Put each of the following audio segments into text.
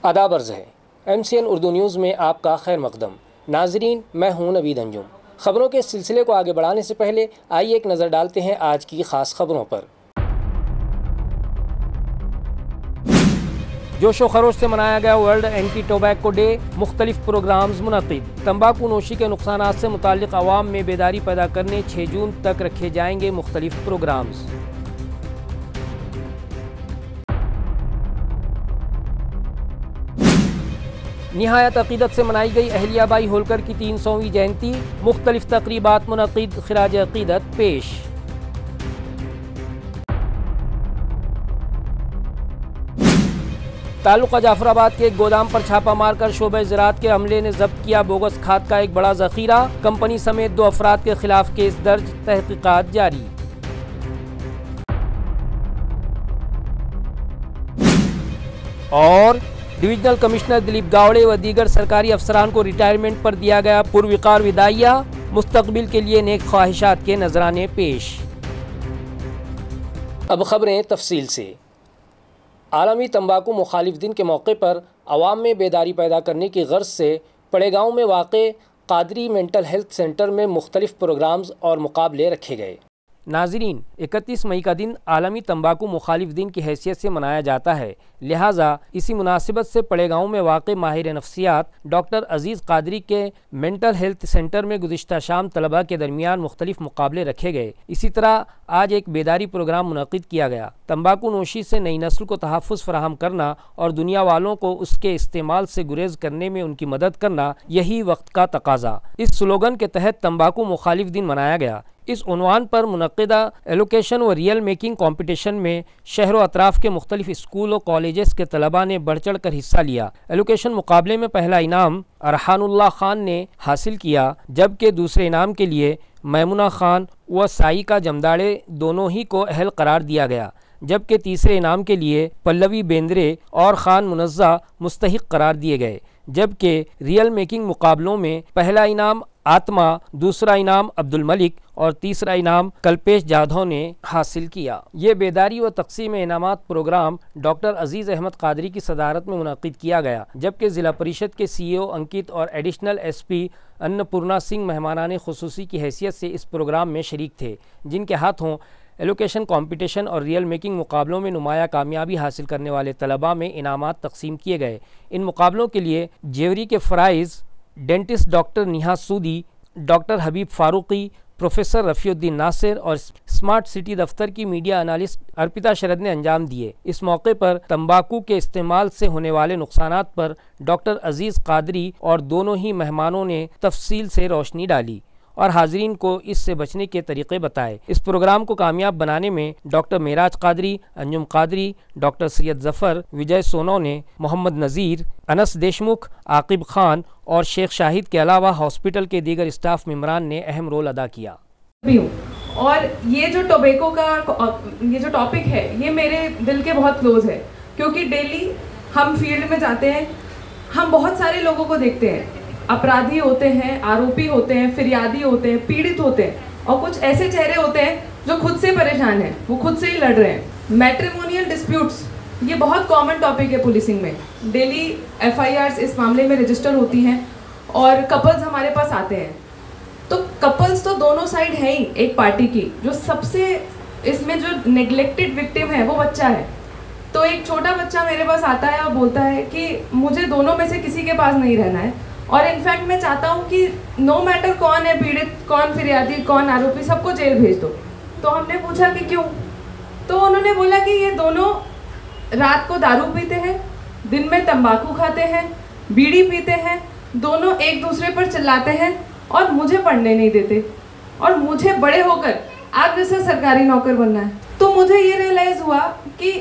आदाब अर्ज़ है। MCN उर्दू न्यूज़ में आपका खैर मकदम। नाजरीन, मैं हूं नवीद अंजुम। ख़बरों के सिलसिले को आगे बढ़ाने से पहले आइए एक नज़र डालते हैं आज की ख़ास खबरों पर। जोशो खरोश से मनाया गया वर्ल्ड एंटी टोबैको डे। मुख्तलिफ प्रोग्राम्स मुनक़िद। तंबाकू नोशी के नुकसानात से मुताल्लिक़ अवाम में बेदारी पैदा करने 6 जून तक रखे जाएंगे मुख्तलिफ प्रोग्राम्स। निहायत अक़ीदत से मनाई गई अहलियाबाई होलकर की 300वीं जयंती। मुख्तलिफ तक़रीबात मुनक़िद, ख़िराज अक़ीदत पेश। ताल्लुक़ा जाफराबाद के एक गोदाम पर छापा मारकर शोबे ज़राअत के अमले ने जब्त किया बोगस खाद का एक बड़ा ज़ख़ीरा। कंपनी समेत 2 अफराद के खिलाफ केस दर्ज, तहक़ीक़ात जारी। और डिविजनल कमिश्नर दिलीप गावड़े व दीगर सरकारी अफसरान को रिटायरमेंट पर दिया गया पुरविकार विदाइया। मुस्तकबिल के लिए नेक ख्वाहिशात के नजराने पेश। अब खबरें तफसील से। आलमी तंबाकू मुखालिफ दिन के मौके पर अवाम में बेदारी पैदा करने की गर्ज से पड़ेगांव में वाक़े कादरी मेंटल हेल्थ सेंटर में मुख्तलिफ प्रोग्राम्स और मुकाबले रखे गए। नाजरीन, 31 मई का दिन आलमी तंबाकू मुखालिफ दिन की हैसियत से मनाया जाता है। लिहाजा इसी मुनासिबत से पड़ेगांव में वाक़े माहिर नफ्सियात डॉक्टर अजीज़ कादरी के मेंटल हेल्थ सेंटर में गुज़िश्ता शाम तलबा के दरमियान मुख्तलिफ मुकाबले रखे गए। इसी तरह आज एक बेदारी प्रोग्राम मुनक़िद किया गया। तंबाकू नोशी से नई नस्ल को तहफ़्फ़ुज़ फ़राहम करना और दुनिया वालों को उसके इस्तेमाल से गुरेज करने में उनकी मदद करना, यही वक्त का तकाज़ा। इस स्लोगन के तहत तंबाकू मुखालिफ दिन मनाया गया। इस उन्वान पर मुनक़्क़िदा एलोकेशन व रियल मेकिंग कॉम्पिटिशन में शहर व अतराफ़ के मुख्तलिफ स्कूल और कॉलेजेस के तलबा ने बढ़ चढ़ कर हिस्सा लिया। एलोकेशन मुकाबले में पहला इनाम अरहानुल्लाह खान ने हासिल किया, जबकि दूसरे इनाम के लिए मैमुना खान व साई का जमदाड़े दोनों ही को अहल करार दिया गया, जबकि तीसरे इनाम के लिए पल्लवी बेंद्रे और खान मुनज़्ज़ा मुस्तहिक करार दिए गए। जबकि रियल मेकिंग मुकाबलों में पहला इनाम आत्मा, दूसरा इनाम अब्दुल मलिक और तीसरा इनाम कल्पेश जाधव ने हासिल किया। ये बेदारी व तक़सीम इनामात प्रोग्राम डॉक्टर अजीज़ अहमद कादरी की सदारत में मुनक़िद किया गया, जबकि ज़िला परिषद के CEO अंकित और एडिशनल SP अन्नपूर्णा सिंह मेहमानाने ख़ुसूसी की हैसियत से इस प्रोग्राम में शरीक थे, जिनके हाथों एलोकेशन कॉम्पिटिशन और रियल मेकिंग मुकाबलों में नुमाया कामयाबी हासिल करने वाले तलबा में इनामात तकसीम किए गए। इन मुकाबलों के लिए जेवरी के फ़राइज़ डेंटिस्ट डॉक्टर निहा सूदी, डॉक्टर हबीब फ़ारूक़ी, प्रोफेसर रफ़ीउद्दीन नासिर और स्मार्ट सिटी दफ्तर की मीडिया एनालिस्ट अर्पिता शरद ने अंजाम दिए। इस मौके पर तंबाकू के इस्तेमाल से होने वाले नुकसानात पर डॉक्टर अजीज़ कादरी और दोनों ही मेहमानों ने तफसील से रोशनी डाली और हाज़रीन को इससे बचने के तरीक़े बताए। इस प्रोग्राम को कामयाब बनाने में डॉक्टर मेराज कादरी, अंजुम कादरी, डॉक्टर सैयद ज़फ़र, विजय सोनोने, मोहम्मद नज़ीर, अनस देशमुख, आकिब खान और शेख शाहिद के अलावा हॉस्पिटल के दीगर स्टाफ मेंबरान ने अहम रोल अदा किया। और ये जो टोबैको का ये जो टॉपिक है, ये मेरे दिल के बहुत क्लोज है, क्योंकि डेली हम फील्ड में जाते हैं, हम बहुत सारे लोगों को देखते हैं। अपराधी होते हैं, आरोपी होते हैं, फिरियादी होते हैं, पीड़ित होते हैं, और कुछ ऐसे चेहरे होते हैं जो खुद से परेशान हैं, वो खुद से ही लड़ रहे हैं। मैट्रिमोनियल डिस्प्यूट्स, ये बहुत कॉमन टॉपिक है पुलिसिंग में। डेली FIRs इस मामले में रजिस्टर होती हैं और कपल्स हमारे पास आते हैं। तो कपल्स तो दोनों साइड है ही एक पार्टी की। जो सबसे इसमें जो नेग्लेक्टेड विक्टिम है वो बच्चा है। तो एक छोटा बच्चा मेरे पास आता है और बोलता है कि मुझे दोनों में से किसी के पास नहीं रहना है, और इनफैक्ट मैं चाहता हूँ कि नो मैटर कौन है पीड़ित, कौन फिरियादी, कौन आरोपी, सबको जेल भेज दो। तो हमने पूछा कि क्यों? तो उन्होंने बोला कि ये दोनों रात को दारू पीते हैं, दिन में तंबाकू खाते हैं, बीड़ी पीते हैं, दोनों एक दूसरे पर चिल्लाते हैं और मुझे पढ़ने नहीं देते, और मुझे बड़े होकर आप जैसा सरकारी नौकर बनना है। तो मुझे ये रियलाइज़ हुआ कि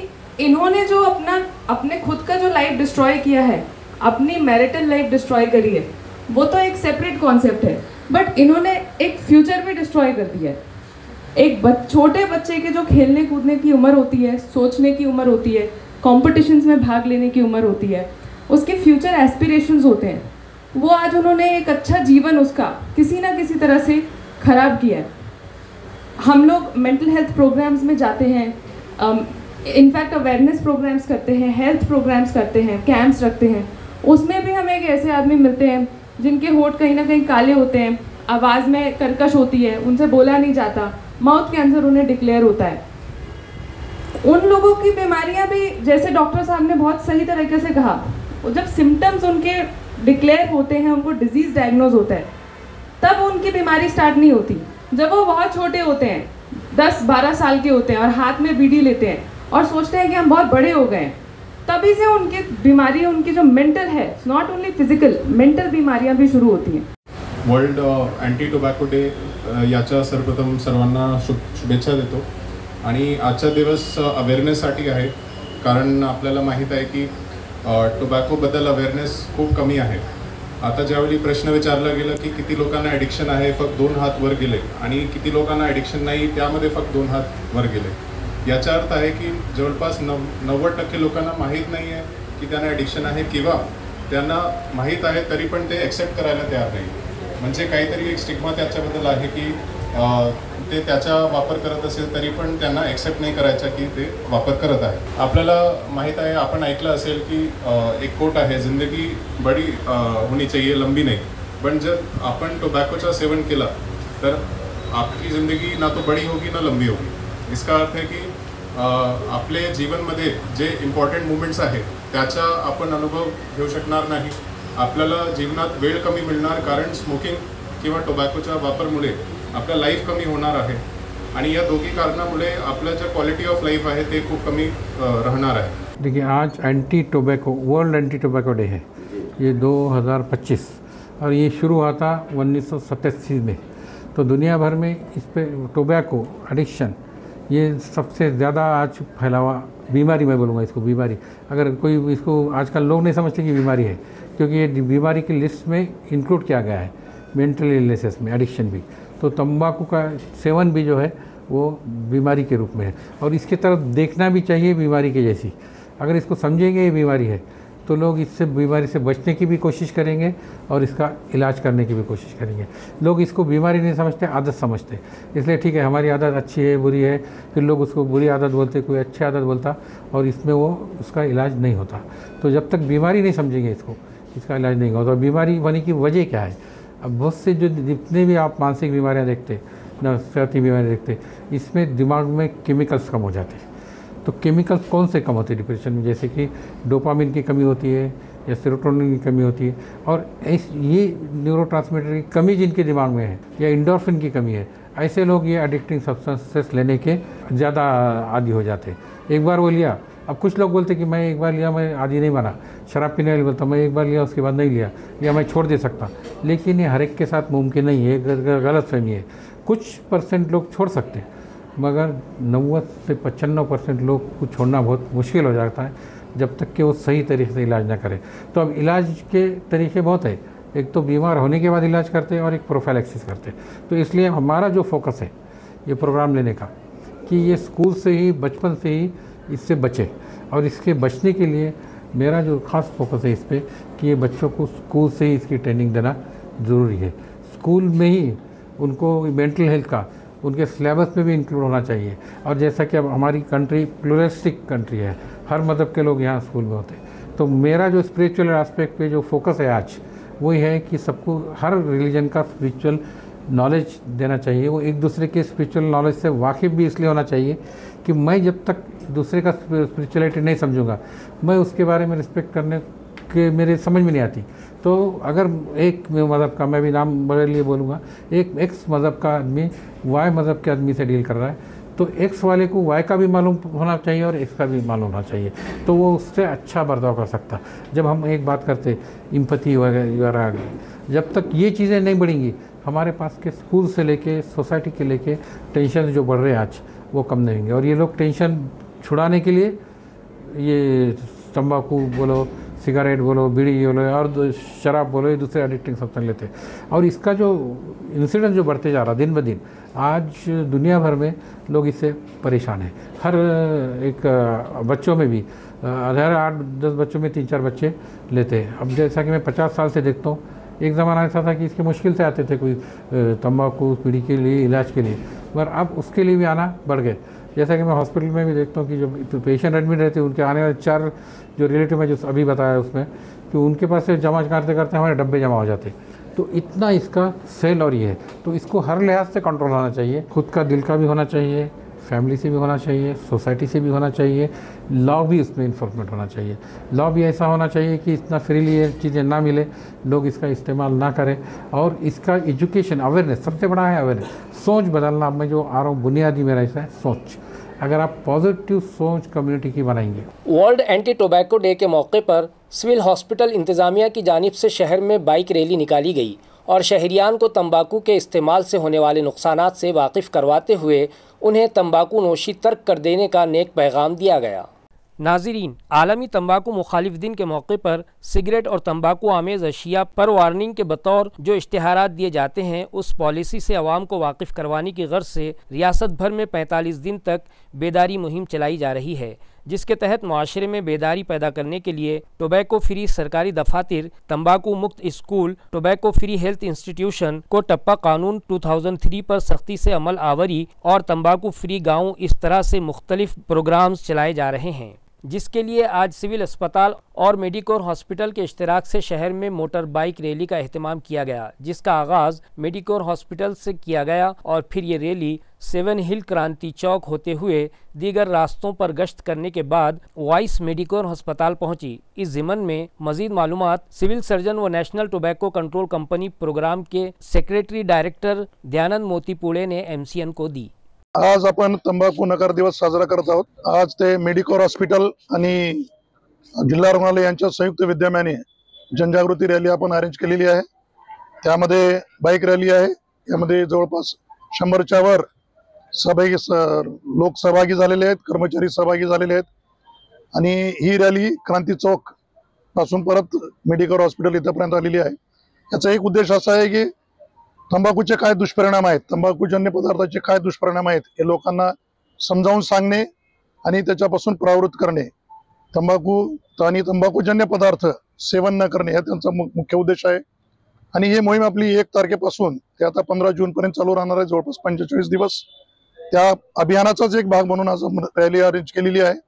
इन्होंने जो अपने खुद का जो लाइफ डिस्ट्रॉय किया है, अपनी मैरिटल लाइफ डिस्ट्रॉय करी है, वो तो एक सेपरेट कॉन्सेप्ट है, बट इन्होंने एक फ्यूचर भी डिस्ट्रॉय कर दिया है। एक छोटे बच्चे के जो खेलने कूदने की उम्र होती है, सोचने की उम्र होती है, कॉम्पिटिशन्स में भाग लेने की उम्र होती है, उसके फ्यूचर एस्पिरेशंस होते हैं, वो आज उन्होंने एक अच्छा जीवन उसका किसी ना किसी तरह से ख़राब किया है। हम लोग मेंटल हेल्थ प्रोग्राम्स में जाते हैं, इनफैक्ट अवेयरनेस प्रोग्राम्स करते हैं, हेल्थ प्रोग्राम्स करते हैं, कैंप्स रखते हैं। उसमें भी हमें एक ऐसे आदमी मिलते हैं जिनके होंठ कहीं ना कहीं काले होते हैं, आवाज़ में कर्कश होती है, उनसे बोला नहीं जाता, माउथ कैंसर उन्हें डिक्लेयर होता है। उन लोगों की बीमारियां भी, जैसे डॉक्टर साहब ने बहुत सही तरीके से कहा, जब सिम्टम्स उनके डिक्लेयर होते हैं, उनको डिजीज़ डायग्नोज होता है, तब उनकी बीमारी स्टार्ट नहीं होती। जब वो बहुत छोटे होते हैं, 10-12 साल के होते हैं और हाथ में बीड़ी लेते हैं और सोचते हैं कि हम बहुत बड़े हो गए हैं, तभी से उनकी बीमारी, उनकी जो मेंटल है, नॉट ओनली फिजिकल, मेंटल बीमारियां भी शुरू होती हैं। वर्ल्ड अँटी टोबॅको डे याच्या सर्वप्रथम सर्वांना शुभेच्छा देतो। आणि आजचा दिवस अवेअरनेससाठी आहे, कारण आपल्याला माहीत आहे की टोबॅकोबद्दल अवेअरनेस खूप कमी आहे। आता ज्यावेळी प्रश्न विचारला गेला की किती लोकांना ॲडिक्शन आहे, फक्त 2 हात वर गेले, आणि किती लोकांना ॲडिक्शन नाही, त्यामध्ये फक्त 2 हात वर गेले। याचा अर्थ आहे की जवळपास 90% लोकांना माहीत नाही आहे की त्यांना ॲडिक्शन आहे, किंवा त्यांना माहीत आहे तरी पण ते ॲक्सेप्ट करायला तयार नाही। म्हणजे काहीतरी एक स्टिग्मा त्याच्याबद्दल आहे की ते त्याचा वापर करत असेल तरी पण त्यांना ॲक्सेप्ट नाही करायचा की ते वापर करत आहे। आपल्याला माहीत आहे, आपण ऐकलं असेल की एक कोट आहे, जिंदगी बड़ी होनी चाहिए, लंबी नहीं। पण जर आपण टोबॅकोचा सेवन केला तर आपकी ज़िंदगी ना तो बड़ी होगी ना लंबी होगी। इसका अर्थ है की आपले जीवनमध्ये जे इम्पॉर्टंट मुवमेंट्स आहेत त्याचा आपण अनुभव घेऊ शकणार नाही। आपल्याला जीवनात वेळ कमी मिळणार, कारण स्मोकिंग किंवा टोबॅकोच्या वापरामुळे आपला लाईफ कमी होणार आहे, आणि या दोघी कारणामुळे आपलं जे क्वालिटी ऑफ लाईफ आहे ते खूप कमी रहणार आहे। देखिए, आज anti tobacco, world anti tobacco day है, ये 2025, और ये शुरू हुआ था 1987 में। तो दुनिया भर में इस पे टोबैको एडिक्शन ये सबसे ज़्यादा आज फैला हुआ बीमारी, मैं बोलूँगा इसको बीमारी। अगर कोई इसको आजकल लोग नहीं समझते कि बीमारी है, क्योंकि ये बीमारी की लिस्ट में इंक्लूड किया गया है, मेंटल इलनेसेस में एडिक्शन भी। तो तंबाकू का सेवन भी जो है वो बीमारी के रूप में है, और इसके तरफ देखना भी चाहिए बीमारी के जैसी। अगर इसको समझेंगे ये बीमारी है तो लोग इससे बीमारी से बचने की भी कोशिश करेंगे और इसका इलाज करने की भी कोशिश करेंगे। लोग इसको बीमारी नहीं समझते, आदत समझते। इसलिए ठीक है, हमारी आदत अच्छी है, बुरी है, फिर लोग उसको बुरी आदत बोलते, कोई अच्छी आदत बोलता, और इसमें वो उसका इलाज नहीं होता। तो जब तक बीमारी नहीं समझेंगे इसको, इसका इलाज नहीं होता। बीमारी होने की वजह क्या है? अब बहुत से जो जितने भी आप मानसिक बीमारियां देखते, नफसियाती बीमारियां देखते, इसमें दिमाग में केमिकल्स कम हो जाते हैं। तो केमिकल्स कौन से कम होते हैं डिप्रेशन में? जैसे कि डोपामिन की कमी होती है, या सेरोटोनिन की कमी होती है, और ये न्यूरोट्रांसमीटर की कमी जिनके दिमाग में है, या एंडोर्फिन की कमी है, ऐसे लोग ये एडिक्टिंग सब्सटेंसेस लेने के ज़्यादा आदी हो जाते हैं। एक बार वो लिया, अब कुछ लोग बोलते कि मैं एक बार लिया मैं आदी नहीं बना, शराब पीने वाले बोलता मैं एक बार लिया उसके बाद नहीं लिया, या मैं छोड़ दे सकता। लेकिन ये हर एक के साथ मुमकिन नहीं है, गलत फहमी है। कुछ % लोग छोड़ सकते हैं, मगर 90 से 95% लोग को छोड़ना बहुत मुश्किल हो जाता है, जब तक कि वो सही तरीके से इलाज ना करें। तो अब इलाज के तरीके बहुत है, एक तो बीमार होने के बाद इलाज करते हैं और एक प्रोफाइलैक्सिस करते हैं। तो इसलिए हमारा जो फोकस है ये प्रोग्राम लेने का, कि ये स्कूल से ही, बचपन से ही इससे बचे, और इसके बचने के लिए मेरा जो ख़ास फोकस है इस पर कि ये बच्चों को स्कूल से ही इसकी ट्रेनिंग देना ज़रूरी है। स्कूल में ही उनको मेंटल हेल्थ का उनके सिलेबस में भी इंक्लूड होना चाहिए। और जैसा कि अब हमारी कंट्री प्लूरलिस्टिक कंट्री है, हर मज़हब के लोग यहाँ स्कूल में होते हैं, तो मेरा जो स्पिरिचुअल एस्पेक्ट पे जो फोकस है आज, वही है कि सबको हर रिलीजन का स्पिरिचुअल नॉलेज देना चाहिए। वो एक दूसरे के स्पिरिचुअल नॉलेज से वाकिफ़ भी इसलिए होना चाहिए कि मैं जब तक दूसरे का स्पिरिचुअलिटी नहीं समझूंगा, मैं उसके बारे में रिस्पेक्ट करने के मेरे समझ में नहीं आती। तो अगर एक मज़हब का, मैं भी नाम बदल लिए बोलूँगा, एक एक्स मज़हब का आदमी वाई मज़हब के आदमी से डील कर रहा है, तो एक्स वाले को वाई का भी मालूम होना चाहिए और एक्स का भी मालूम होना चाहिए, तो वो उससे अच्छा बर्ताव कर सकता। जब हम एक बात करते इम्पैथी वगैरह, जब तक ये चीज़ें नहीं बढ़ेंगी, हमारे पास के स्कूल से लेके सोसाइटी के लेके टेंशन जो बढ़ रहे हैं आज, वो कम नहीं होंगे। और ये लोग टेंशन छुड़ाने के लिए ये तंबाकू बोलो, सिगरेट बोलो, बीड़ी बोलो, और शराब बोलो, ये दूसरे एडिक्टिंग सब्सटेंस लेते हैं। और इसका जो इंसिडेंस जो बढ़ते जा रहा दिन ब दिन, आज दुनिया भर में लोग इससे परेशान हैं। हर एक बच्चों में भी, हर 8-10 बच्चों में 3-4 बच्चे लेते हैं। अब जैसा कि मैं 50 साल से देखता हूँ, एक ज़माना ऐसा था कि इसके मुश्किल से आते थे कोई तंबाकू बीड़ी के लिए इलाज के लिए, मगर अब उसके लिए भी आना बढ़ गए। जैसा कि मैं हॉस्पिटल में भी देखता हूँ कि जब पेशेंट एडमिट रहते हैं उनके आने वाले 4 जो रिलेटिव है, जो अभी बताया उसमें, कि उनके पास से जमा करते करते हमारे डब्बे जमा हो जाते। तो इतना इसका सेल और ये है, तो इसको हर लिहाज से कंट्रोल होना चाहिए। खुद का दिल का भी होना चाहिए, फैमिली से भी होना चाहिए, सोसाइटी से भी होना चाहिए, लॉ भी उसमें इन्फोर्समेंट होना चाहिए। लॉ भी ऐसा होना चाहिए कि इतना फ्रीली ये चीज़ें ना मिले, लोग इसका इस्तेमाल ना करें। और इसका एजुकेशन, अवेयरनेस सबसे बड़ा है, अवेयरनेस, सोच बदलना। मैं जो आ रहा हूँ बुनियादी मेरा ऐसा है सोच। अगर आप पॉजिटिव सोच कम्युनिटी की बनाएंगे। वर्ल्ड एंटी टोबैको डे के मौके पर सिविल हॉस्पिटल इंतज़ामिया की जानिब से शहर में बाइक रैली निकाली गई और शहरियान को तंबाकू के इस्तेमाल से होने वाले नुकसानात से वाकिफ़ करवाते हुए उन्हें तंबाकू नोशी तर्क कर देने का नेक पैगाम दिया गया। नाज़रीन, आलमी तंबाकू मुखालिफ दिन के मौके पर सिगरेट और तंबाकू आमेज़ अशिया पर वार्निंग के बतौर जो इश्तिहारात दिए जाते हैं, उस पॉलिसी से अवाम को वाकिफ़ करवाने की गर्ज से रियासत भर में 45 दिन तक बेदारी मुहिम चलाई जा रही है, जिसके तहत माशरे में बेदारी पैदा करने के लिए टोबैको फ्री सरकारी दफातर, तंबाकू मुक्त school, tobacco free health institution को टप्पा कानून 2003 पर सख्ती से अमल आवरी और तंबाकू फ्री गाँव, इस तरह से मुख्तलिफ प्रोग्राम्स चलाए जा रहे हैं, जिसके लिए आज सिविल अस्पताल और मेडिकोर हॉस्पिटल के इश्तिराक से शहर में मोटर बाइक रैली का एहतमाम किया गया, जिसका आगाज़ मेडिकोर हॉस्पिटल से किया गया और फिर ये रैली 7 हिल क्रांति चौक होते हुए दीगर रास्तों पर गश्त करने के बाद वाइस मेडिकोर अस्पताल पहुंची। इस ज़िमन में मज़ीद मालूमात सिविल सर्जन व national tobacco control company program के सेक्रेटरी डायरेक्टर दयानंद मोतीपुळे ने MCN को दी। आज आपण तंबाखू नकार दिवस साजरा करत आहोत। आज ते मेडिकोर हॉस्पिटल आणि जिल्हा रुग्णालय यांच्या संयुक्त विद्यमाने जनजागृती रॅली आपण अरेंज केलेली आहे। त्यामध्ये बाईक रॅली आहे, यामध्ये जवळपास 100च्या वर लोक सहभागी झालेले आहेत, कर्मचारी सहभागी झालेले आहेत आणि ही रॅली क्रांती चौक पासून परत मेडिकोर हॉस्पिटल इथपर्यंत आलेली आहे। याचा एक उद्देश असा आहे की तंबाखूचे काय दुष्परिणाम आहेत, तंबाखूजन्य पदार्थाचे काय दुष्परिणाम आहेत हे लोकांना समजावून सांगणे आणि त्याच्यापासून परावृत्त करणे, तंबाखू आणि तंबाखूजन्य पदार्थ सेवन न करणे हा त्यांचा मुख्य उद्देश आहे। आणि ही मोहीम आपली 1 तारखेपासून ते आता 15 जून पर्यंत चालू राहणार आहे, जवळपास 45 दिवस। त्या अभियानाचाच एक भाग म्हणून आज रॅली अरेंज केलेली आहे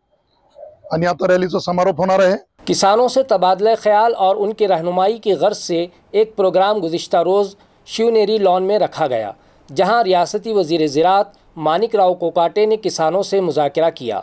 आणि आता रॅलीचा समारोप होणार आहे। किसानों से तबादला ख्याल और उनकी रहनुमाई की गर्ज से एक प्रोग्राम गुज़िश्ता रोज़ शिवनेरी लॉन में रखा गया, जहां रियासती वज़ीर ज़राअत मानिक राव कोकाटे ने किसानों से मुज़ाकरा किया।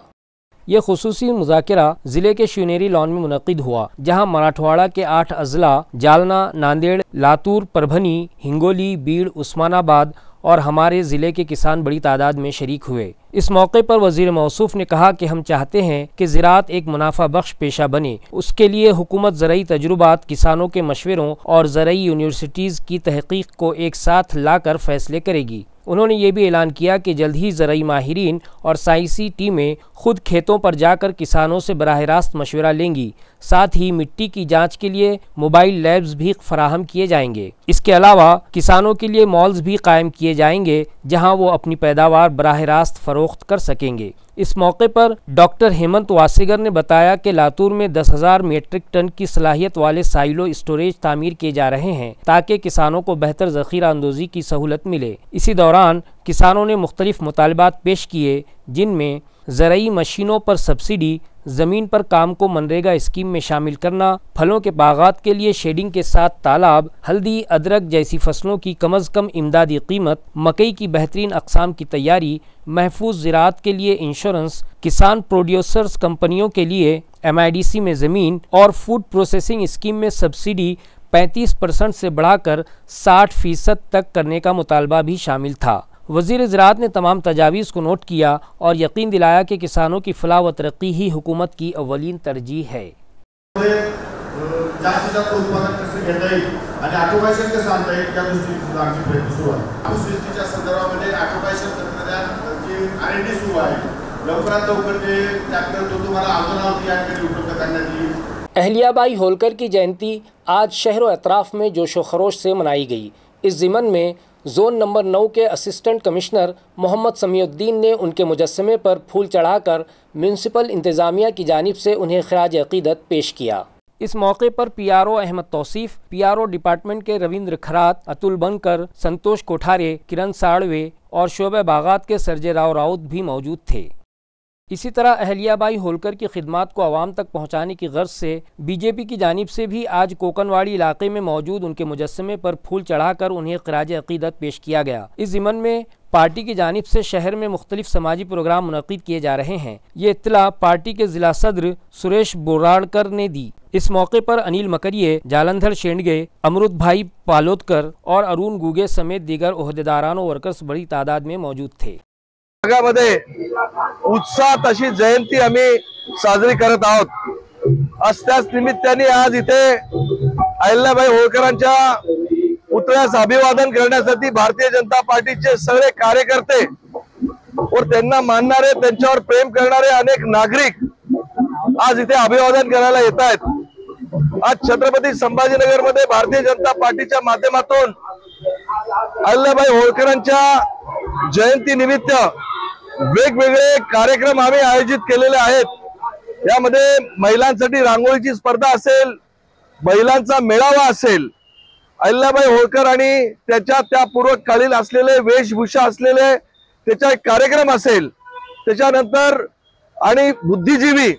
ये खुसूसी मुज़ाकरा ज़िले के शिवनेरी लॉन में मुनक़िद हुआ, जहां मराठवाड़ा के 8 अज़ला जालना, नांदेड़, लातूर, परभनी, हिंगोली, बीड़, उस्मानाबाद और हमारे ज़िले के किसान बड़ी तादाद में शरीक हुए। इस मौके पर वज़ीर मौसूफ ने कहा कि हम चाहते हैं कि ज़राअत एक मुनाफा बख्श पेशा बने। उसके लिए हुकूमत ज़रई तजुर्बात, किसानों के मशवरों और ज़रई यूनिवर्सिटीज़ की तहक़ीक़ को एक साथ लाकर फ़ैसले करेगी। उन्होंने ये भी ऐलान किया कि जल्द ही ज़रई माहिरीन और साइंसी टीमें खुद खेतों पर जाकर किसानों से बराह रास्त मशवरा लेंगी। साथ ही मिट्टी की जांच के लिए मोबाइल लैब्स भी फराहम किए जाएंगे। इसके अलावा किसानों के लिए मॉल्स भी कायम किए जाएंगे, जहां वो अपनी पैदावार बराह रास्त फ़रोख्त कर सकेंगे। इस मौके पर डॉक्टर हेमंत वासेगर ने बताया कि लातूर में 10,000 मीट्रिक टन की सलाहियत वाले साइलो स्टोरेज तामीर किए जा रहे हैं, ताकि किसानों को बेहतर ज़ख़ीरा अंदोज़ी की सहूलत मिले। इसी दौरान किसानों ने मुख्तलिफ मुतालबात पेश किए, जिनमें ज़रई मशीनों पर सब्सिडी, ज़मीन पर काम को मनरेगा स्कीम में शामिल करना, फलों के बागात के लिए शेडिंग के साथ तालाब, हल्दी, अदरक जैसी फसलों की कम अज़ कम इमदादी कीमत, मकई की बेहतरीन अक़साम की तैयारी, महफूज ज़राअत के लिए इंश्योरेंस, किसान प्रोड्यूसर्स कंपनियों के लिए MIDC में ज़मीन और फूड प्रोसेसिंग स्कीम में सब्सिडी 35% से बढ़ाकर 60% तक करने का मुतालबा भी शामिल था। वज़ीर ज़राअत ने तमाम तजावीज़ को नोट किया और यकीन दिलाया कि किसानों की फलाह व तरक्की ही हुकूमत की अव्वलीन तरजीह है। अहलियाबाई होलकर की जयंती आज शहर व अतराफ़ में जोशो खरोश से मनाई गई। इस ज़िमन में जोन नंबर 9 के असिस्टेंट कमिश्नर मोहम्मद समीउद्दीन ने उनके मुजस्समे पर फूल चढ़ाकर म्यूनसिपल इंतज़ामिया की जानिब से उन्हें खराज अक़ीदत पेश किया। इस मौके पर PRO Ahmed Tauseef, PRO department के रविंद्र खरात, अतुल बनकर, संतोष कोठारे, किरण साड़वे और शोबे बागात के सरजे राव राउत भी मौजूद थे। इसी तरह अहल्याबाई होलकर की खिदमात को आवाम तक पहुंचाने की गर्ज से बीजेपी की जानिब से भी आज कोकनवाड़ी इलाके में मौजूद उनके मुजस्समे पर फूल चढ़ाकर उन्हें खिराज अकीदत पेश किया गया। इस ज़िमन में पार्टी की जानिब से शहर में मुख्तलिफ समाजी प्रोग्राम मुनक़िद किए जा रहे हैं। ये इत्तला पार्टी के ज़िला सदर सुरेश बोराड़कर ने दी। इस मौके पर अनिल मकरिये, जालंधर शेंडगे, अमरुद भाई पालोदकर और अरुण गुगे समेत दीगर ओहदेदारान और वर्कर्स बड़ी तादाद में मौजूद थे। भागामध्ये उत्साहात अशी जयंती आम्ही साजरी करत आहोत। त्याच निमित्ताने आज इथे अहिल्याबाई होळकरांच्या पुतळ्यास अभिवादन करण्यासाठी भारतीय जनता पार्टीचे सगळे कार्यकर्ते और त्यांना मानणारे, त्यांच्यावर प्रेम करणारे अनेक नागरिक आज इथे अभिवादन करायला येत आहेत। आज छत्रपती संभाजीनगर मध्ये भारतीय जनता पार्टीच्या माध्यमातून अहिल्याबाई होळकरांच्या जयंती निमित्त वेगवेगळे कार्यक्रम आम्ही आयोजित केलेले आहेत। यामध्ये महिलांसाठी रांगोळीची स्पर्धा असेल, महिलांचा मेळावा असेल, अहिल्याबाई होळकर आणि त्याच्या त्या पूर्वकालीन असलेले वेशभूषा असलेले त्याचा एक कार्यक्रम असेल, त्याच्यानंतर आणि बुद्धिजीवी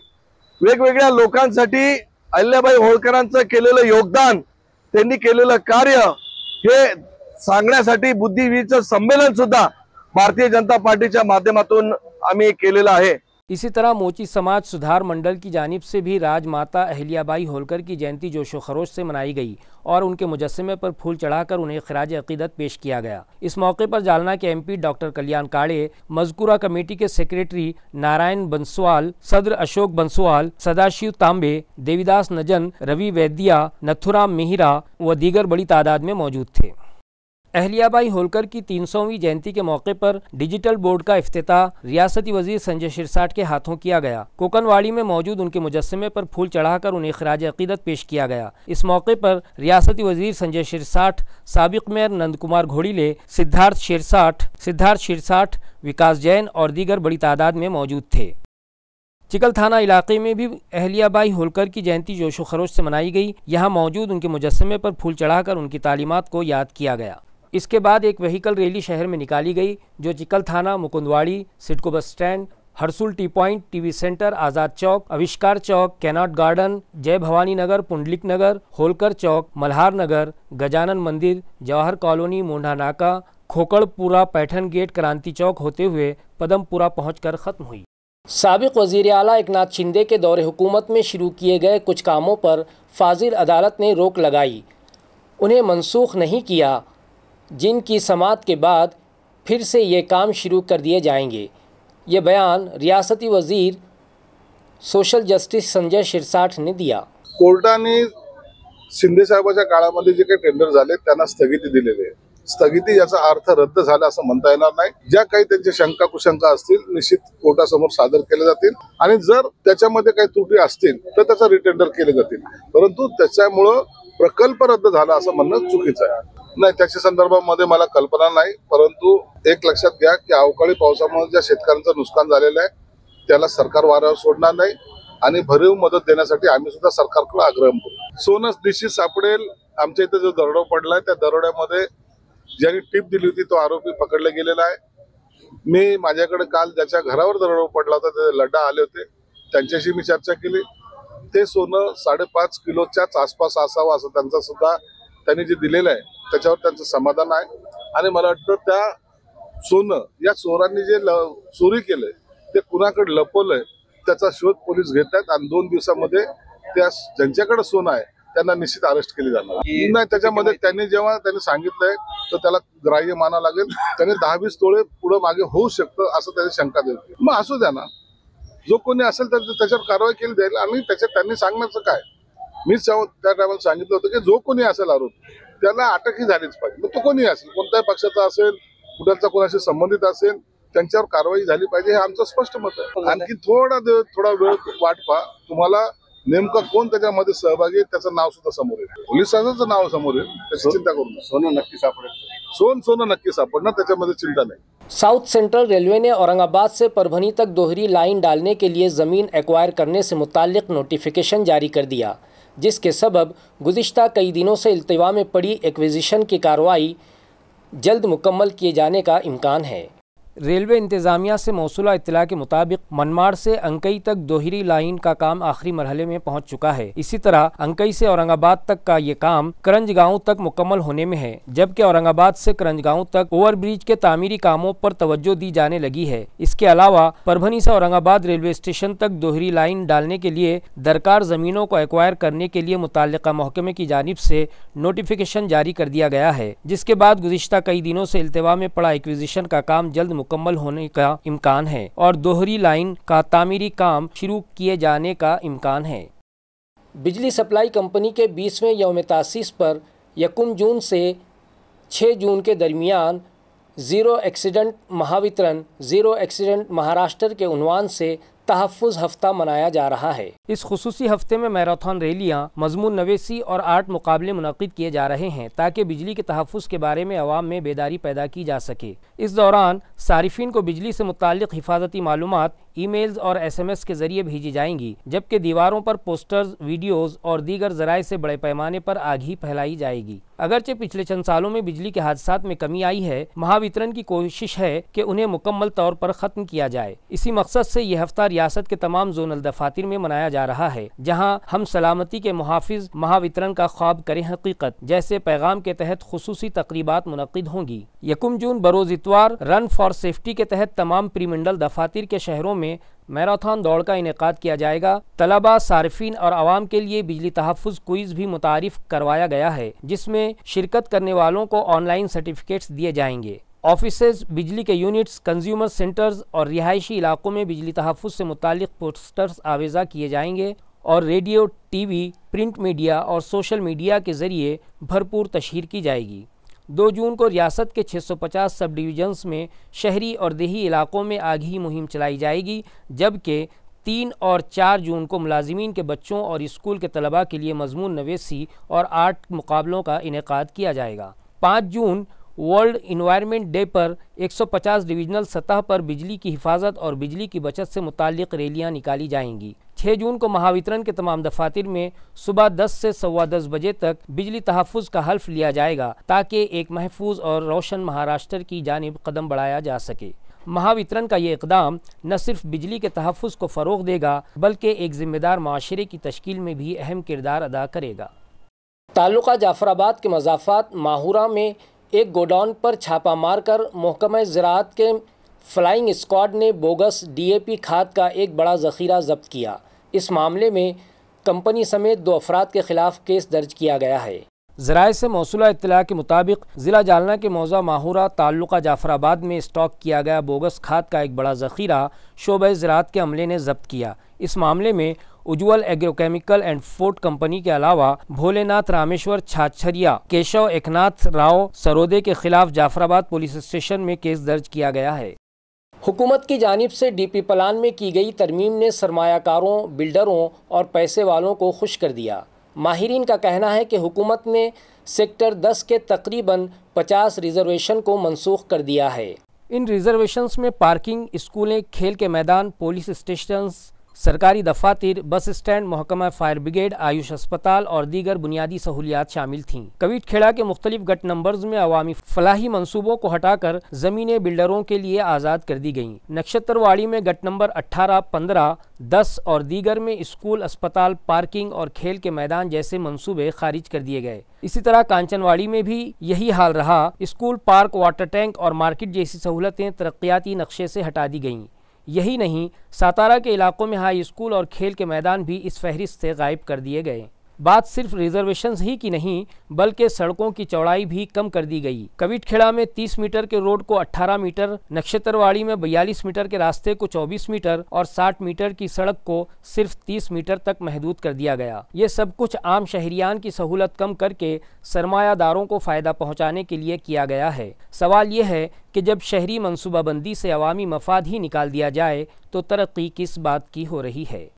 वेगवेगळ्या लोकांसाठी अहिल्याबाई होळकरांचं केलेलं योगदान, त्यांनी केलेलं कार्य हे सांगण्यासाठी बुद्धिजीवीचं संमेलन सुद्धा भारतीय जनता पार्टीच्या माध्यमातून आम्ही केलेलं आहे। इसी तरह मोची समाज सुधार मंडल की जानिब से भी राजमाता अहल्याबाई होलकर की जयंती जोशो खरोश से मनाई गई और उनके मुजस्समे पर फूल चढ़ाकर उन्हें खिराज अकीदत पेश किया गया। इस मौके पर जालना के एमपी डॉक्टर कल्याण काड़े, मजकूरा कमेटी के सेक्रेटरी नारायण बंसवाल, सदर अशोक बंसवाल, सदाशिव तांबे, देवीदास नजन, रवि वैद्या, नथुराम मिहिरा व दीगर बड़ी तादाद में मौजूद थे। अहल्याबाई होलकर की 300वीं जयंती के मौके पर डिजिटल बोर्ड का इफ्तिताह रियासती वजीर संजय शिरसाट के हाथों किया गया। कोकनवाड़ी में मौजूद उनके मुजस्समे पर फूल चढ़ाकर उन्हें खिराज अकीदत पेश किया गया। इस मौके पर रियासती वजीर संजय शिरसाट, साबिक मेयर नंद कुमार घोड़ीले, सिद्धार्थ शिरसाट, विकास जैन और दीगर बड़ी तादाद में मौजूद थे। चिकल थाना इलाके में भी अहल्याबाई होलकर की जयंती जोशो खरोश से मनाई गई। यहाँ मौजूद उनके मुजस्समे पर फूल चढ़ाकर उनकी तालीमात को याद किया गया। इसके बाद एक व्हीकल रैली शहर में निकाली गई जो चिकल थाना, Mukundwadi, CIDCO bus stand, Harsul T point, TV centre, आज़ाद चौक, आविष्कार चौक, कैनॉट गार्डन, जय भवानी नगर, पुंडलिक नगर, होलकर चौक, मल्हार नगर, गजानन मंदिर, जवाहर कॉलोनी, मोंढा नाका, खोकड़पुरा, पैठन गेट, क्रांति चौक होते हुए पदमपुरा पहुंचकर ख़त्म हुई। साबिक वज़ीर आला एकनाथ शिंदे के दौरे हुकूमत में शुरू किए गए कुछ कामों पर फाजिल अदालत ने रोक लगाई, उन्हें मनसूख नहीं किया, जिनकी समाअत के बाद फिर से ये काम शुरू कर दिए जाएंगे। ये बयान रियासती वजीर सोशल जस्टिस संजय शिरसाट ने दिया। कोर्टाने शिंदे साहेबांच्या काळामध्ये जे काही टेंडर झाले त्यांना स्थगिती दिलेली आहे। स्थगिती याचा अर्थ रद्द झाला असं म्हणता येणार नाही। ज्या काही त्यांच्या शंका कुशंका असतील निश्चित कोर्टासमोर सादर केले जातील आणि जर त्याच्यामध्ये काही त्रुटी असतील तर त्याचा रिटेंडर केले जातील, परंतु त्याच्यामुळे प्रकल्प रद्द झाला असं म्हणणं चुकीचं आहे। नाही, त्याच्या संदर्भामध्ये मला कल्पना नाही, परंतु एक लक्षात घ्या की अवकाळी पावसामुळे ज्या शेतकऱ्यांचं नुकसान झालेलं आहे त्याला सरकार वाऱ्यावर सोडणार नाही आणि भरीव मदत देण्यासाठी आम्ही सुद्धा सरकारकडे आग्रह करू। सोनं निश्चित सापडेल। आमच्या इथे जो दरोडा पडलाय त्या दरोड्यामध्ये ज्यांनी टिप दिली होती तो आरोपी पकडला गेलेला आहे। मी माझ्याकडे काल ज्याच्या घरावर दरोडा पडला होता ते लड्डा आले होते, त्यांच्याशी मी चर्चा केली। ते सोनं 5.5 किलोच्याच आसपास असावं असं त्यांचा सुद्धा त्यांनी जे दिलेलं आहे त्याच्यावर त्यांचं समाधान आहे आणि मला वाटतं त्या सोनं या चोरांनी जे चोरी केलंय ते कुणाकडे लपवलंय त्याचा शोध पोलीस घेत आहेत आणि 2 दिवसामध्ये त्या ज्यांच्याकडे सोनं आहे त्यांना निश्चित अरेस्ट केली जाणार नाही। त्याच्यामध्ये त्यांनी जेव्हा त्यांनी सांगितलंय तर त्याला ग्राह्य माना लागेल। त्यांनी 10-20 तोळे पुढे मागे होऊ शकतं असं त्याची शंका देते। मग असू द्या ना, जो कोणी असेल तर त्याच्यावर कारवाई केली जाईल आणि त्यांनी सांगण्याचं काय। मीच त्या टायमाला सांगितलं होतं की जो कोणी असेल आरोप त्याला अटकही झालीच पाहिजे। मग तो कोणी असेल, कोणत्याही पक्षाचा असेल, कुठल्याचा कोणाशी संबंधित असेल, त्यांच्यावर कारवाई झाली पाहिजे हे आमचं स्पष्ट मत आहे। आणखी थोडा वेळ वाट पहा, तुम्हाला नेमकं कोण त्याच्यामध्ये सहभागी आहे त्याचं नाव सुद्धा समोर येईल, पोलिसांचं नाव समोर येईल, त्याची चिंता करू नका। सोनं नक्की सापडेल, सोनं नक्की सापडणार, त्याच्यामध्ये चिंता नहीं। साउथ सेंट्रल रेलवे ने औरंगाबाद से परभनी तक दोहरी लाइन डालने के लिए ज़मीन एक्वायर करने से मुताल्लिक नोटिफिकेशन जारी कर दिया, जिसके सबब गुज़िश्ता कई दिनों से इल्तिवा में पड़ी एक्विजिशन की कार्रवाई जल्द मुकम्मल किए जाने का इम्कान है। रेलवे इंतज़ामिया से मौसूला इत्तला के मुताबिक मनमाड़ से अंकई तक दोहरी लाइन का काम आखिरी मरहले में पहुंच चुका है। इसी तरह अंकई से औरंगाबाद तक का ये काम करंजगांव तक मुकम्मल होने में है, जबकि औरंगाबाद से करंजगांव तक ओवरब्रिज के तामीरी कामों पर तवज्जो दी जाने लगी है। इसके अलावा परभनी से औरंगाबाद रेलवे स्टेशन तक दोहरी लाइन डालने के लिए दरकार ज़मीनों को एक्वायर करने के लिए मुताल्लिका महकमे की जानिब से नोटिफिकेशन जारी कर दिया गया है, जिसके बाद गुज़िश्ता कई दिनों से इल्तिवा में पड़ा एक्विजिशन का काम जल्द मुकम्मल होने का इम्कान है और दोहरी लाइन का तामीरी काम शुरू किए जाने का इम्कान है। बिजली सप्लाई कंपनी के 20वें यौम तासीस पर 1 जून से 6 जून के दरमियान zero accident Mahavitaran zero accident Maharashtra के उन्वान से तहफ़्फ़ुज़ हफ्ता मनाया जा रहा है। इस खुसूसी हफ्ते में मैराथन रैलियाँ, मज़मून नवेसी और आर्ट मुकाबले मुनक़िद किए जा रहे हैं ताकि बिजली के तहफ़्फ़ुज़ के बारे में अवाम में बेदारी पैदा की जा सके। इस दौरान सारिफीन को बिजली से मुताल्लिक़ हिफाजती मालूमात ईमेल्स और SMS के ज़रिए भेजी जाएंगी, जबकि दीवारों पर पोस्टर्स, वीडियोज़ और दीगर ज़राए से बड़े पैमाने पर आगाही फैलाई जाएगी। अगरचे पिछले चंद सालों में बिजली के हादसात में कमी आई है, महावितरण की कोशिश है कि उन्हें मुकम्मल तौर पर ख़त्म किया जाए। इसी मकसद से यह हफ्ता रियासत के तमाम जोनल दफातर में मनाया जा रहा है, जहाँ हम सलामती के मुहाफिज महावितरण का ख्वाब करें हकीकत जैसे पैगाम के तहत खुसूसी तकरीबात मुनक़िद होंगी। 1 जून बरोज़ इतवार रन फॉर सेफ्टी के तहत तमाम प्रीमंडल दफातर के शहरों में मैराथन दौड़ का इनेकाद किया जाएगा। तलबा, सारिफीन और आवाम के लिए बिजली तहफ़्फ़ुज़ क्विज़ भी मुतारिफ करवाया गया है, जिसमें शिरकत करने वालों को ऑनलाइन सर्टिफिकेट्स दिए जाएंगे। ऑफिसेज, बिजली के यूनिट्स, कंज्यूमर सेंटर्स और रिहायशी इलाकों में बिजली तहफ़्फ़ुज़ से मुताल्लिक़ पोस्टर्स आवेज़ा किए जाएंगे और रेडियो, TV, प्रिंट मीडिया और सोशल मीडिया के ज़रिए भरपूर तशहीर की जाएगी। 2 जून को रियासत के 650 सब डिवीजन्स में शहरी और देही इलाकों में आगाही मुहिम चलाई जाएगी, जबकि 3 और 4 जून को मुलाजिमीन के बच्चों और स्कूल के तलबा के लिए मज़मून नवेसी और आर्ट मुकाबलों का इनेकाद किया जाएगा। 5 जून वर्ल्ड इन्वायरमेंट डे पर 150 डिवीजनल सतह पर बिजली की हिफाजत और बिजली की बचत से मुताल्लिक़ रैलियाँ निकाली जाएंगी। 6 जून को महावितरण के तमाम दफातर में सुबह 10 से 10:15 बजे तक बिजली तहफ़्फ़ुज़ का हल्फ लिया जाएगा ताकि एक महफूज और रोशन महाराष्ट्र की जानिब कदम बढ़ाया जा सके। महावितरण का ये इक़दाम न सिर्फ बिजली के तहफ़्फ़ुज़ को फ़रोग़ देगा बल्कि एक ज़िम्मेदार माशरे की तश्कील में भी अहम किरदार अदा करेगा। ताल्लुक़ा जाफ़राबाद के मज़ाफ़ात माहूरा में एक गोडाउन पर छापा मारकर महकमा ज़राअत के फ्लाइंग स्क्वाड ने बोगस DAP खाद का एक बड़ा ज़ख़ीरा ज़ब्त किया। इस मामले में कंपनी समेत 2 अफराद के ख़िलाफ़ केस दर्ज किया गया है। ज़राए से मौसूला इत्तला के मुताबिक ज़िला जालना के मौज़ा माहूरा ताल्लुक़ा जाफ़राबाद में स्टॉक किया गया बोगस खाद का एक बड़ा ज़ख़ीरा शोबे ज़राअत के अमले ने ज़ब्त किया। इस मामले में उज्ज्वल एग्रोकेमिकल एंड फूड कंपनी के अलावा भोलेनाथ रामेश्वर छाछरिया, केशव एकनाथ राव सरोदे के खिलाफ जाफराबाद पुलिस स्टेशन में केस दर्ज किया गया है। हुकूमत की जानिब से DP प्लान में की गई तरमीम ने सरमायाकारों, बिल्डरों और पैसे वालों को खुश कर दिया। माहिरीन का कहना है कि हुकूमत ने सेक्टर 10 के तकरीबन 50 रिजर्वेशन को मनसूख कर दिया है। इन रिजर्वेशंस में पार्किंग, स्कूलें, खेल के मैदान, पुलिस स्टेशन, सरकारी दफातर, बस स्टैंड, महकमा फायर ब्रिगेड, आयुष अस्पताल और दीगर बुनियादी सहूलियात शामिल थीं। कवीट खेड़ा के मुख्तलिफ गट नंबर्स में अवामी फलाही मंसूबों को हटाकर ज़मीनें बिल्डरों के लिए आज़ाद कर दी गईं। नक्षत्रवाड़ी में गट नंबर 18, 15, 10 और दीगर में स्कूल, अस्पताल, पार्किंग और खेल के मैदान जैसे मंसूबे खारिज कर दिए गए। इसी तरह कांचनवाड़ी में भी यही हाल रहा। स्कूल, पार्क, वाटर टैंक और मार्केट जैसी सहूलतें तरक्याती नक्शे से हटा दी गईं। यही नहीं, सातारा के इलाकों में हाई स्कूल और खेल के मैदान भी इस फहरिस्त से गायब कर दिए गए। बात सिर्फ रिजर्वेशंस ही की नहीं बल्कि सड़कों की चौड़ाई भी कम कर दी गई। कवीट खेड़ा में 30 मीटर के रोड को 18 मीटर, नक्षत्रवाड़ी में 42 मीटर के रास्ते को 24 मीटर और 60 मीटर की सड़क को सिर्फ 30 मीटर तक महदूद कर दिया गया। ये सब कुछ आम शहरियान की सहूलत कम करके सरमायादारों को फ़ायदा पहुँचाने के लिए किया गया है। सवाल यह है कि जब शहरी मनसूबाबंदी से अवामी मफाद ही निकाल दिया जाए तो तरक्की किस बात की हो रही है।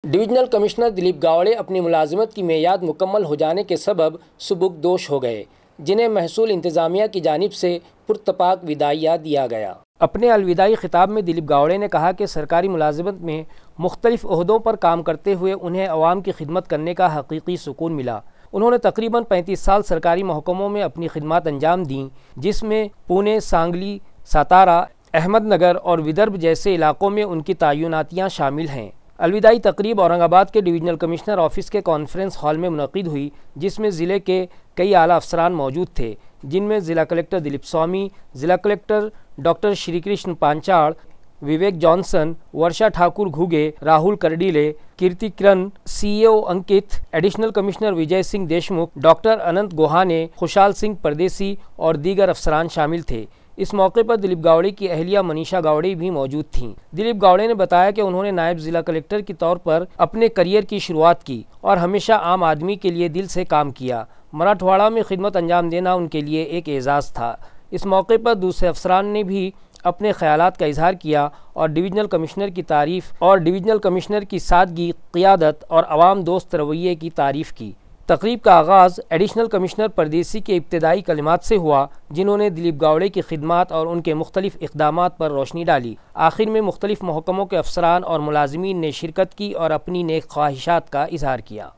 डिवीजनल कमिश्नर दिलीप गावड़े अपनी मुलाजिमत की मेयाद मुकम्मल हो जाने के सबब सुबुकदोश हो गए, जिन्हें महसूल इंतज़ामिया की जानिब से पुरतपाक विदाइया दिया गया। अपने अलविदाई खिताब में दिलीप गावड़े ने कहा कि सरकारी मुलाजिमत में मुख्तलिफ ओहदों पर काम करते हुए उन्हें अवाम की खिदमत करने का हकीकी सुकून मिला। उन्होंने तकरीबन 35 साल सरकारी महकमों में अपनी खिदमत अंजाम दी, जिसमें पुणे, सांगली, सातारा, अहमदनगर और विदर्भ जैसे इलाकों में उनकी तैनातियाँ शामिल हैं। अलविदाई तकरीब औरंगाबाद के डिवीजनल कमिश्नर ऑफिस के कॉन्फ्रेंस हॉल में मुनक़िद हुई, जिसमें ज़िले के कई आला अफसरान मौजूद थे, जिनमें ज़िला कलेक्टर दिलीप स्वामी, ज़िला कलेक्टर डॉक्टर श्रीकृष्ण पांचाल, विवेक जॉनसन, वर्षा ठाकुर घुगे, राहुल करडीले, कीर्ति किरण, सीईओ अंकित, additional commissioner Vijay Singh Deshmukh, doctor अनंत गोहाने, खुशाल सिंह परदेसी और दीगर अफसरान शामिल थे। इस मौके पर दिलीप गावड़े की अहलिया मनीषा गावड़े भी मौजूद थीं। दिलीप गावड़े ने बताया कि उन्होंने नायब ज़िला कलेक्टर के तौर पर अपने करियर की शुरुआत की और हमेशा आम आदमी के लिए दिल से काम किया। मराठवाड़ा में खिदमत अंजाम देना उनके लिए एक एजाज़ था। इस मौके पर दूसरे अफसरान ने भी अपने ख्यालात का इजहार किया और डिवीजनल कमिश्नर की तारीफ़ और डिवीजनल कमिश्नर की सादगी, क़ियादत और अवाम दोस्त रवैये की तारीफ़ की। तकरीब का आगाज़ एडिशनल कमिश्नर परदेसी के इब्तदाई कलिमात से हुआ, जिन्होंने दिलीप गावड़े की खिदमात और उनके मुख्तलिफ इक़दामात पर रोशनी डाली। आखिर में मुख्तलिफ महकमों के अफसरान और मुलाजिमीन ने शिरकत की और अपनी नेक ख्वाहिशात का इजहार किया।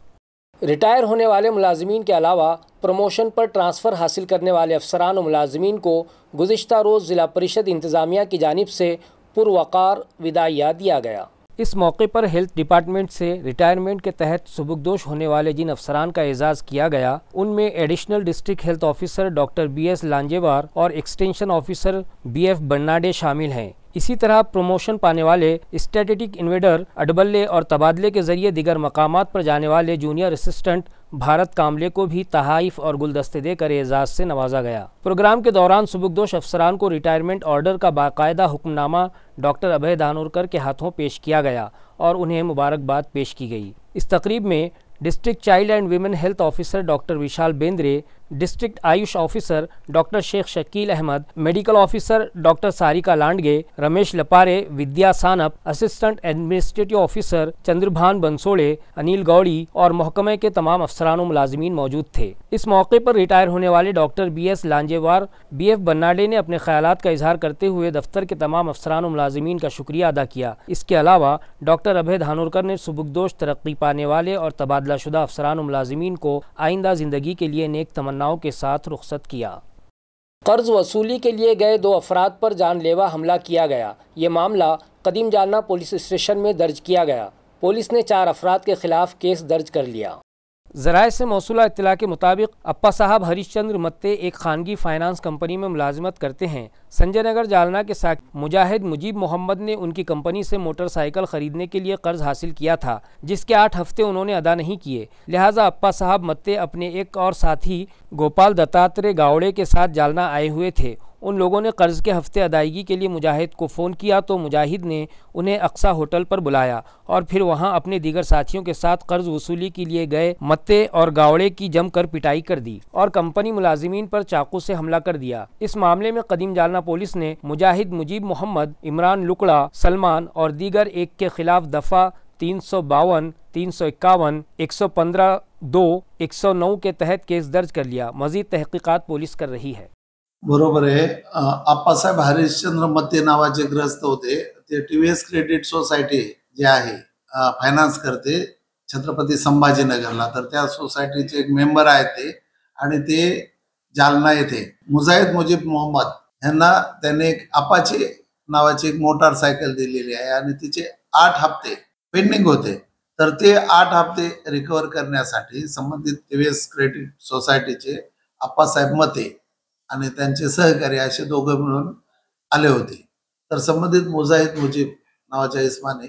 रिटायर होने वाले मुलाजिमीन के अलावा प्रमोशन पर ट्रांसफ़र हासिल करने वाले अफसरान और मुलाजिमीन को गुज़िश्ता रोज़ ज़िला परिषद इंतज़ामिया की जानिब से पुरवकार विदाइया दिया गया। इस मौके पर हेल्थ डिपार्टमेंट से रिटायरमेंट के तहत सुबुकदोश होने वाले जिन अफसरान का एजाज़ किया गया, उनमें additional district health officer doctor BS Lanjewar और एक्सटेंशन ऑफिसर BF बन्नाडे शामिल हैं। इसी तरह प्रमोशन पाने वाले स्टैटिस्टिक इन्वेडर अडबल्ले और तबादले के जरिए दिगर मकामात पर जाने वाले जूनियर असिस्टेंट भारत कामले को भी तहाइफ और गुलदस्ते देकर एजाज़ से नवाजा गया। प्रोग्राम के दौरान सुबुकदोश अफसरान को रिटायरमेंट ऑर्डर का बाकायदा हुक्मनामा डॉक्टर अभय धानोरकर के हाथों पेश किया गया और उन्हें मुबारकबाद पेश की गई। इस तकरीब में district child and women health officer doctor Vishal Bendre, district Ayush officer doctor Sheikh Shakeel Ahmed, medical officer doctor Sarika Landge, Ramesh Lapare, Vidya Sanap, assistant administrative officer Chandrabhan Bansode, Anil Gaudi और महकमे के तमाम अफसरान व मुलाजिमीन मौजूद थे। इस मौके पर रिटायर होने वाले डॉक्टर BS लांजेवार, BF बन्नाडे ने अपने ख्यालात का इजहार करते हुए दफ्तर के तमाम अफसरान व मुलाजिमीन का शुक्रिया अदा किया। इसके अलावा डॉक्टर अभय धानोरकर ने सुबुकदोश तरक्की पाने वाले और तबादलाशुदा अफसरान व मुलाजिमीन को आइंदा ज़िंदगी के लिए नेक तमन्नाओं के साथ रुखसत किया। कर्ज वसूली के लिए गए 2 अफराद पर जानलेवा हमला किया गया। ये मामला कदीम जालना पुलिस स्टेशन में दर्ज किया गया। पुलिस ने 4 अफराद के खिलाफ केस दर्ज कर लिया। ज़राए से मौसूला इत्तला के मुताबिक अप्पा साहब हरीशचंद्र मत्ते एक खानगी फाइनेंस कंपनी में मुलाजिमत करते हैं। संजय नगर जालना के साथ मुजाहिद मुजीब मोहम्मद ने उनकी कंपनी से मोटरसाइकिल खरीदने के लिए कर्ज हासिल किया था, जिसके 8 हफ्ते उन्होंने अदा नहीं किए। लिहाजा अप्पा साहब मत्ते अपने एक और साथी गोपाल दत्तात्रेय गावड़े के साथ जालना आए हुए थे। उन लोगों ने कर्ज के हफ्ते अदायगी के लिए मुजाहिद को फ़ोन किया तो मुजाहिद ने उन्हें अक्सा होटल पर बुलाया और फिर वहां अपने दीगर साथियों के साथ कर्ज वसूली के लिए गए मत्ते और गावड़े की जमकर पिटाई कर दी और कंपनी मुलाजिमीन पर चाकू से हमला कर दिया। इस मामले में कदीम जालना पुलिस ने मुजाहिद मुजीब मोहम्मद, इमरान लुकड़ा, सलमान और दीगर एक के खिलाफ दफ़ा 352, 351, 115(2), 109 के तहत केस दर्ज कर लिया। मजीद तहकीकात पुलिस कर रही है। बरोबर आहे। आप्पासाहेब हरिश्चंद्र मत्ते नावाचे ग्रस्त होते। ते TVS क्रेडिट सोसायटी जे आहे फायनान्स करते छत्रपती संभाजीनगरला, तर त्या सोसायटीचे एक मेंबर आहेत ते, आणि ते जालना येथे मुजाहिद मुजीब मोहम्मद यांना त्याने एक अपाचे नावाची एक मोटारसायकल दिलेली आहे आणि तिचे 8 हप्ते पेंडिंग होते। तर ते 8 हप्ते रिकवर करण्यासाठी संबंधित TVS क्रेडिट सोसायटीचे आप्पासाहेब मत्ते आणि त्यांचे सहकारी असे दोघं मिळून आले होते। तर संबंधित मुजाहिद मुजीब नावाच्या इस्माने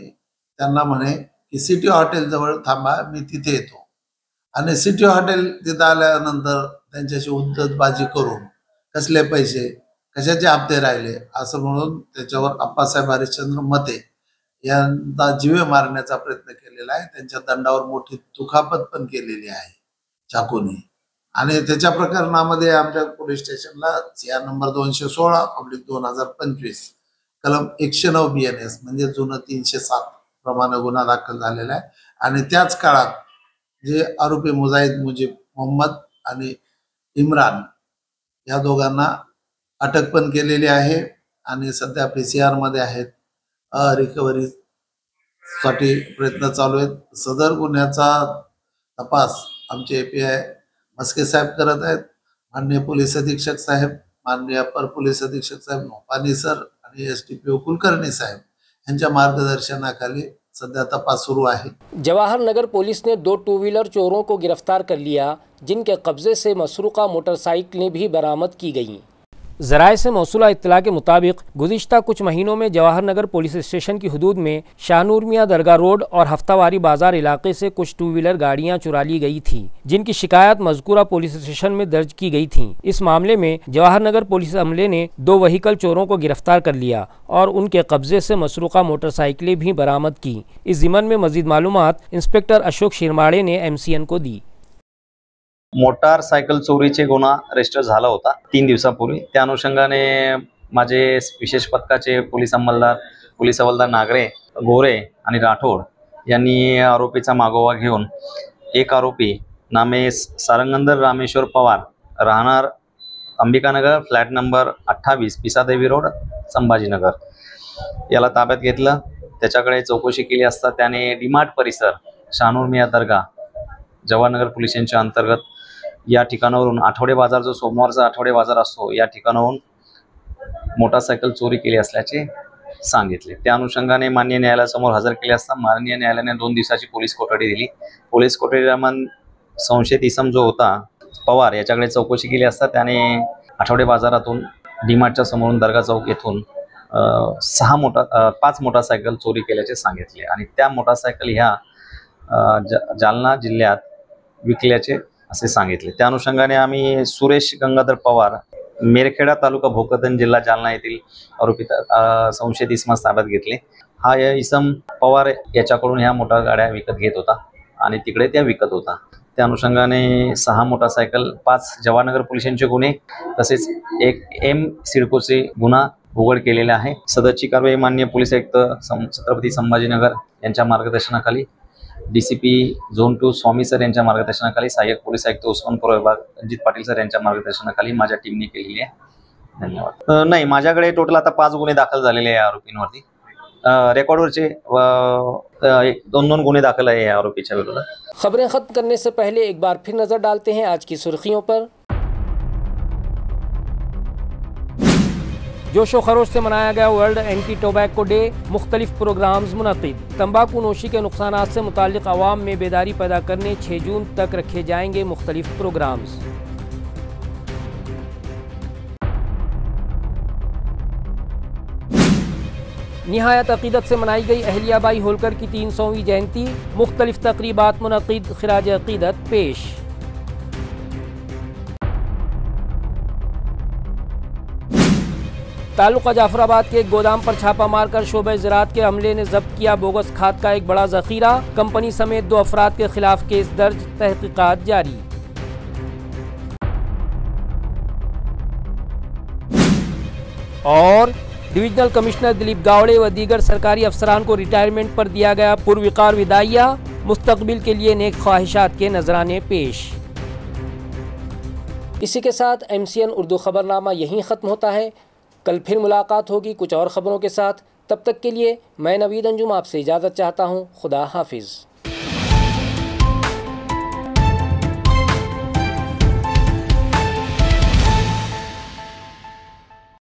त्यांना म्हणे की सिटी हॉटेल जवळ थांबा, मी तिथे येतो। आणि सिटी हॉटेल तिथे आल्यानंतर त्यांच्याशी उद्धतबाजी करून कसले पैसे, कशाचे हप्ते राहिले असं म्हणून त्याच्यावर आप्पासाहेब हरिश्चंद्र मत्ते यांना जीवे मारण्याचा प्रयत्न केलेला आहे। त्यांच्या दंडावर मोठी दुखापत पण केलेली आहे चाकूने। आणि त्याच्या प्रकरणामध्ये आमच्या पोलीस स्टेशनला CR नंबर 216/2025 कलम 109 BNS म्हणजे जुनं 307 प्रमाणे गुन्हा दाखल झालेला आहे। आणि त्याच काळात जे आरोपी मुजाहिद मुजीब मोहम्मद आणि इम्रान या दोघांना अटक पण केलेली आहे आणि सध्या PCR मध्ये आहेत। रिकव्हरी साठी प्रयत्न चालू आहेत। सदर गुन्ह्याचा तपास आमचे API मस्के साहेब करत आहेत। माननीय पोलीस अधीक्षक साहेब, माननीय अपर पोलीस अधीक्षक साहेब नोपानी सर आणि आणि SDPO कुलकर्णी साहेब यांच्या मार्गदर्शनाखाली सध्या तपास सुरू आहे। जवाहर नगर पुलिस ने 2 टू व्हीलर चोरों को गिरफ्तार कर लिया, जिनके कब्जे से मसरूका मोटरसाइकिलें भी बरामद की गईं। ज़राए से मौसूला इत्तला के मुताबिक गुज़िश्ता कुछ महीनों में जवाहर नगर पुलिस स्टेशन की हदूद में शाहनूर मियाँ दरगाह रोड और हफ्तावारी बाजार इलाके से कुछ टू व्हीलर गाड़ियाँ चुरा ली गई थीं, जिनकी शिकायत मज़कूरा पुलिस स्टेशन में दर्ज की गई थीं। इस मामले में जवाहर नगर पुलिस अमले ने 2 व्हीकल चोरों को गिरफ्तार कर लिया और उनके कब्जे से मसरूका मोटरसाइकिलें भी बरामद की। इस ज़िमन में मज़ीद मालूमात इंस्पेक्टर अशोक शिरमाड़े ने MCN को दी। मोटारसायकल चोरीचे गुन्हा रजिस्टर झाला होता 3 दिवसापूर्वी। त्या अनुषंगाने माझे विशेष पथकाचे पोलीस हवालदार नागरे, गोरे आणि राठोड यांनी आरोपीचा मागोवा घेऊन एक आरोपी नामे सारंगंदर रामेश्वर पवार, राहणार Ambikanagar, flat number 28, Pisadevi road, Sambhajinagar, याला ताब्यात घेतलं। त्याच्याकडे चौकशी केली असता त्याने डीमार्ट परिसर, शाहनूर मियाँ दरगाह, जवाहरनगर पोलीस स्टेशनच्या अंतर्गत या ठिकाणावरून आठवडे बाजार, जो सोमवारचा आठवडे बाजार असतो, या ठिकाणाहून मोटारसायकल चोरी केली असल्याचे सांगितले। त्या अनुषंगाने माननीय न्यायालयासमोर हजर केले असता माननीय न्यायालयाने 2 दिवसाची पोलीस कोठडी दिली। पोलीस कोठडीदरम्यान संशयित इसम जो होता पवार याच्याकडे चौकशी केली असता त्याने आठवडे बाजारातून डीमार्टच्या समोरून दर्गा चौक येथून 5 मोटारसायकल चोरी केल्याचे सांगितले आणि त्या मोटारसायकल ह्या जालना जिल्ह्यात विकल्याचे असे सांगितले। त्या अनुषंगाने आम्ही सुरेश गंगाधर पवार, मेरखेडा तालुका भोकरदन, जिल्हा जालना येथील आरोपी संशयित इसमास ताब्यात घेतले। हा इसम पवार याच्याकडून ह्या मोटार गाड्या विकत घेत होता आणि तिकडे त्या विकत होता। त्या अनुषंगाने 6 मोटारसायकल, 5 जवाहरनगर पोलिसांचे गुन्हे तसेच एक M सिडकोचे गुन्हा उघड केलेला आहे। सदरची कारवाई माननीय पोलीस आयुक्त छत्रपती संभाजीनगर यांच्या मार्गदर्शनाखाली, DCP झोन 2 स्वामी सर यांच्या मार्गदर्शनाखाली, सहाय्यक पोलीस आयुक्त उस्मानपूर विभाग रणजित पाटील सर यांच्या मार्गदर्शनाखाली माझ्या टीमने केलेली आहे। धन्यवाद। नाही, माझ्याकडे टोटल आता 5 गुन्हे दाखल झालेले आहे आरोपींवरती। रेकॉर्डवरचे 2 गुन्हे दाखल आहे आरोपीच्या विरोधात। खबरें खत्म करने से पहले एक बार फिर नजर डालते हैं आज की सुर्खियों पर। जोशो खरोश से मनाया गया वर्ल्ड एंटी टोबैको डे, मुख्तलिफ प्रोग्राम्स मुनक़िद। तंबाकू नोशी के नुकसानात से मुताल्लिक़ अवाम में बेदारी पैदा करने 6 जून तक रखे जाएंगे मुख्तलिफ प्रोग्राम्स। निहायत अक़ीदत से मनाई गई अहलियाबाई होलकर की 300वीं जयंती, मुख्तलिफ तक़रीबात मुनक़िद, ख़िराज अक़ीदत पेश। तालुका जाफराबाद के एक गोदाम पर छापा मारकर शोबे ज़राअत के अमले ने जब्त किया बोगस खाद का एक बड़ा ज़ख़ीरा, कंपनी समेत 2 अफराद के खिलाफ केस दर्ज, तहक़ीक़ात जारी। और डिविजनल कमिश्नर दिलीप गावड़े व दीगर सरकारी अफसरान को रिटायरमेंट पर दिया गया पुरविकार विदाइया, मुस्तकबिल के लिए नेक ख्वाहिशात के नजराने पेश। इसी के साथ MCN उर्दू खबरनामा यहीं ख़त्म होता है। कल फिर मुलाकात होगी कुछ और ख़बरों के साथ। तब तक के लिए मैं नवीद अंजुम आपसे इजाज़त चाहता हूँ। खुदा हाफिज़।